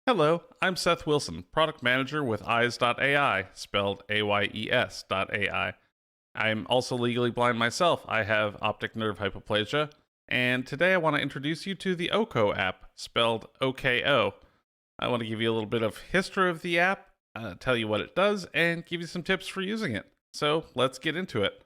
Hello, I'm Seth Wilson, product manager with Eyes.ai, spelled AYES.ai. I'm also legally blind myself. I have optic nerve hypoplasia, and today I want to introduce you to the OKO app, spelled OKO. I want to give you a little bit of history of the app, tell you what it does, and give you some tips for using it. So let's get into it.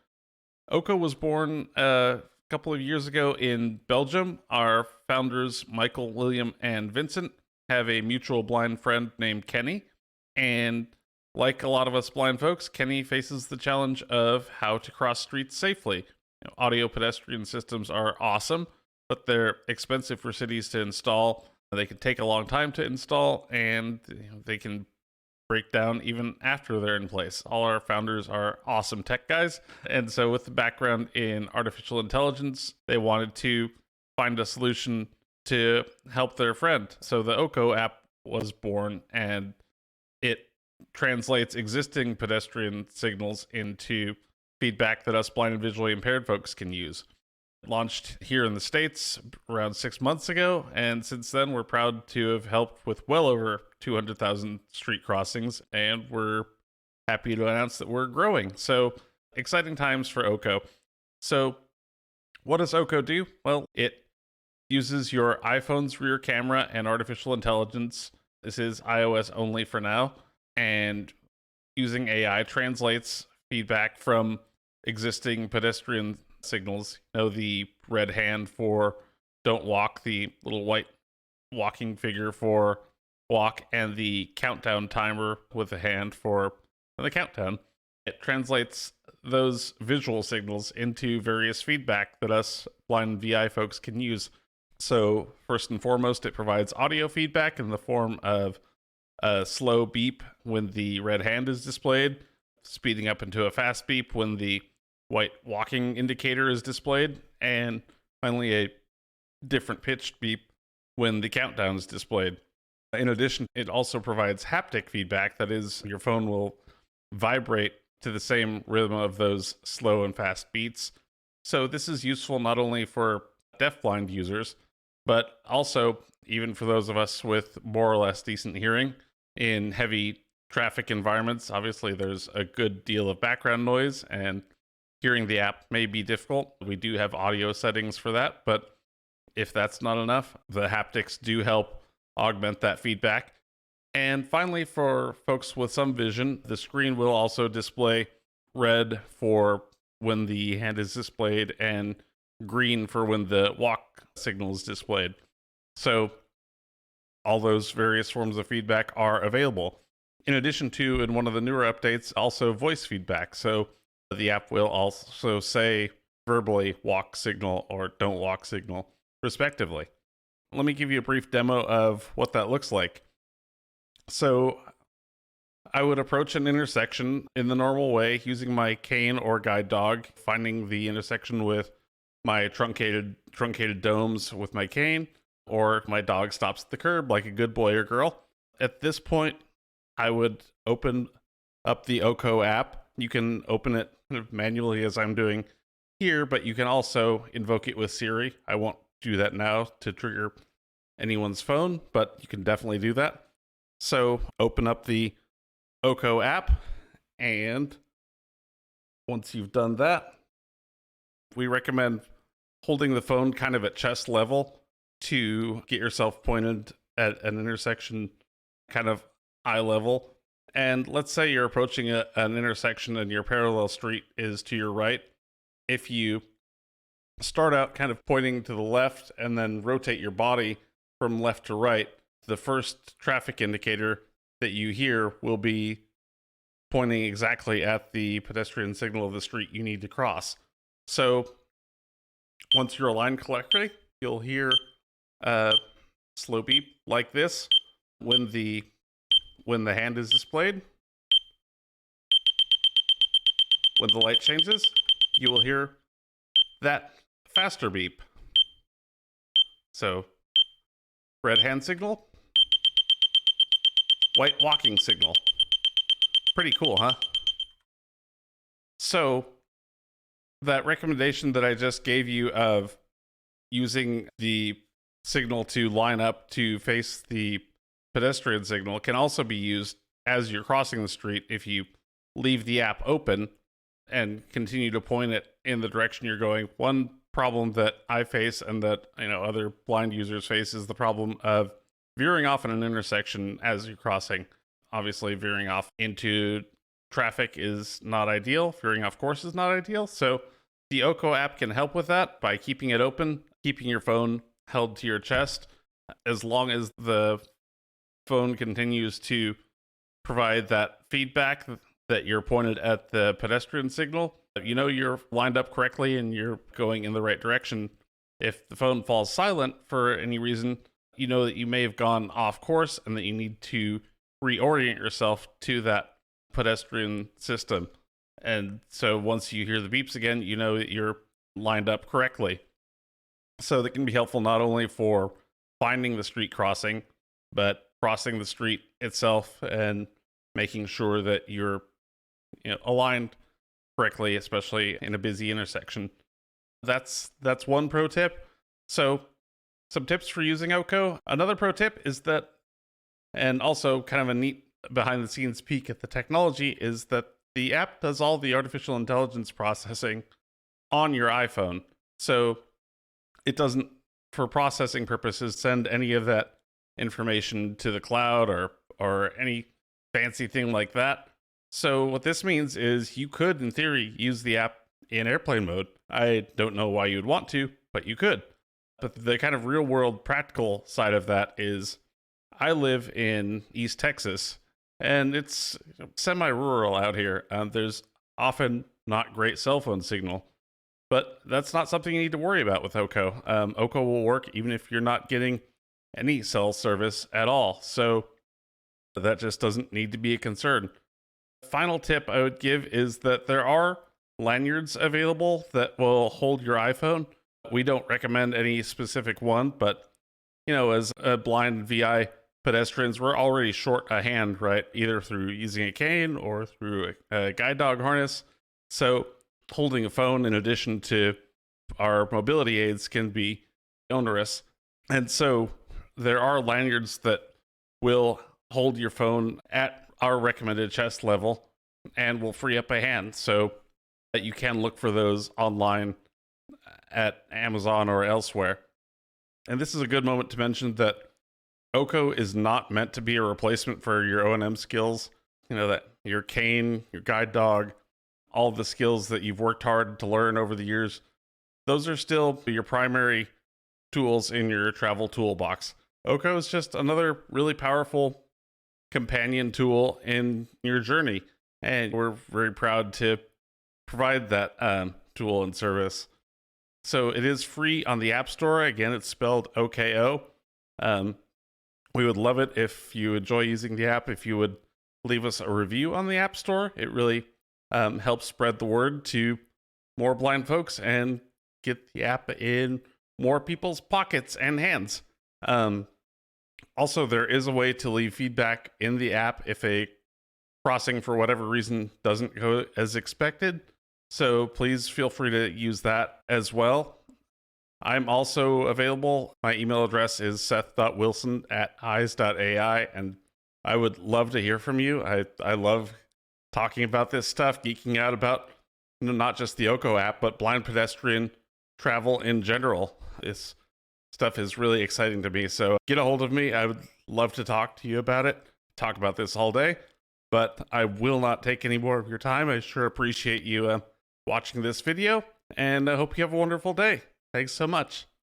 OKO was born a couple of years ago in Belgium. Our founders, Michael, William, and Vincent, have a mutual blind friend named Kenny. And like a lot of us blind folks, Kenny faces the challenge of how to cross streets safely. Audio pedestrian systems are awesome, but they're expensive for cities to install. They can take a long time to install, and they can break down even after they're in place. All our founders are awesome tech guys, and so with the background in artificial intelligence, they wanted to find a solution to help their friend. So the OKO app was born, and it translates existing pedestrian signals into feedback that us blind and visually impaired folks can use. It launched here in the States around 6 months ago, and since then we're proud to have helped with well over 200,000 street crossings, and we're happy to announce that we're growing. So exciting times for OKO. So what does OKO do? Well, it uses your iPhone's rear camera and artificial intelligence. This is iOS only for now. And using AI translates feedback from existing pedestrian signals. The red hand for don't walk, the little white walking figure for walk, and the countdown timer with a hand for the countdown. It translates those visual signals into various feedback that us blind VI folks can use. So first and foremost, it provides audio feedback in the form of a slow beep when the red hand is displayed, speeding up into a fast beep when the white walking indicator is displayed, and finally a different pitched beep when the countdown is displayed. In addition, it also provides haptic feedback. That is, your phone will vibrate to the same rhythm of those slow and fast beats. So this is useful not only for deafblind users, but also even for those of us with more or less decent hearing in heavy traffic environments. Obviously, there's a good deal of background noise, and hearing the app may be difficult. We do have audio settings for that, but if that's not enough, the haptics do help augment that feedback. And finally, for folks with some vision, the screen will also display red for when the hand is displayed and green for when the walk signal is displayed. So all those various forms of feedback are available. In addition to, in one of the newer updates, also voice feedback. So the app will also say verbally walk signal or don't walk signal, respectively. Let me give you a brief demo of what that looks like. So I would approach an intersection in the normal way using my cane or guide dog, finding the intersection with my truncated domes with my cane, or my dog stops at the curb like a good boy or girl. At this point, I would open up the OKO app. You can open it manually as I'm doing here, but you can also invoke it with Siri. I won't do that now to trigger anyone's phone, but you can definitely do that. So open up the OKO app, and once you've done that, we recommend holding the phone kind of at chest level to get yourself pointed at an intersection kind of eye level. And let's say you're approaching an intersection and your parallel street is to your right. If you start out kind of pointing to the left and then rotate your body from left to right, the first traffic indicator that you hear will be pointing exactly at the pedestrian signal of the street you need to cross. So once you're aligned correctly, you'll hear a slow beep like this when the hand is displayed. When the light changes, you will hear that faster beep. So red hand signal, white walking signal. Pretty cool, huh? So that recommendation that I just gave you of using the signal to line up to face the pedestrian signal can also be used as you're crossing the street if you leave the app open and continue to point it in the direction you're going. One problem that I face and that other blind users face is the problem of veering off in an intersection as you're crossing. Obviously, veering off into traffic is not ideal. Veering off course is not ideal. So the OKO app can help with that by keeping it open, keeping your phone held to your chest, as long as the phone continues to provide that feedback that you're pointed at the pedestrian signal. You're lined up correctly and you're going in the right direction. If the phone falls silent for any reason, you know that you may have gone off course and that you need to reorient yourself to that pedestrian system. And so once you hear the beeps again, you know that you're lined up correctly. So that can be helpful not only for finding the street crossing, but crossing the street itself and making sure that you're aligned correctly, especially in a busy intersection. That's one pro tip. So some tips for using OKO. Another pro tip is that, and also kind of a neat behind the scenes peek at the technology, is that the app does all the artificial intelligence processing on your iPhone. So it doesn't, for processing purposes, send any of that information to the cloud or any fancy thing like that. So what this means is you could, in theory, use the app in airplane mode. I don't know why you'd want to, but you could. But the kind of real world practical side of that is I live in East Texas, and it's semi-rural out here. There's often not great cell phone signal, but that's not something you need to worry about with OKO. OKO will work even if you're not getting any cell service at all. So that just doesn't need to be a concern. Final tip I would give is that there are lanyards available that will hold your iPhone. We don't recommend any specific one, but as a blind VI pedestrians, we're already short a hand, right? Either through using a cane or through a guide dog harness. So holding a phone in addition to our mobility aids can be onerous. And so there are lanyards that will hold your phone at our recommended chest level and will free up a hand, so that you can look for those online at Amazon or elsewhere. And this is a good moment to mention that OKO is not meant to be a replacement for your O&M skills. That your cane, your guide dog, all the skills that you've worked hard to learn over the years, those are still your primary tools in your travel toolbox. OKO is just another really powerful companion tool in your journey, and we're very proud to provide that tool and service. So it is free on the App Store. Again, it's spelled OKO. We would love it if you enjoy using the app, if you would leave us a review on the App Store. It really helps spread the word to more blind folks and get the app in more people's pockets and hands. Also, there is a way to leave feedback in the app if a crossing, for whatever reason, doesn't go as expected. So please feel free to use that as well. I'm also available. My email address is seth.wilson@eyes.ai, and I would love to hear from you. I love talking about this stuff, geeking out about not just the OKO app, but blind pedestrian travel in general. This stuff is really exciting to me. So get a hold of me. I would love to talk to you about it, talk about this all day, but I will not take any more of your time. I sure appreciate you watching this video, and I hope you have a wonderful day. Thanks so much.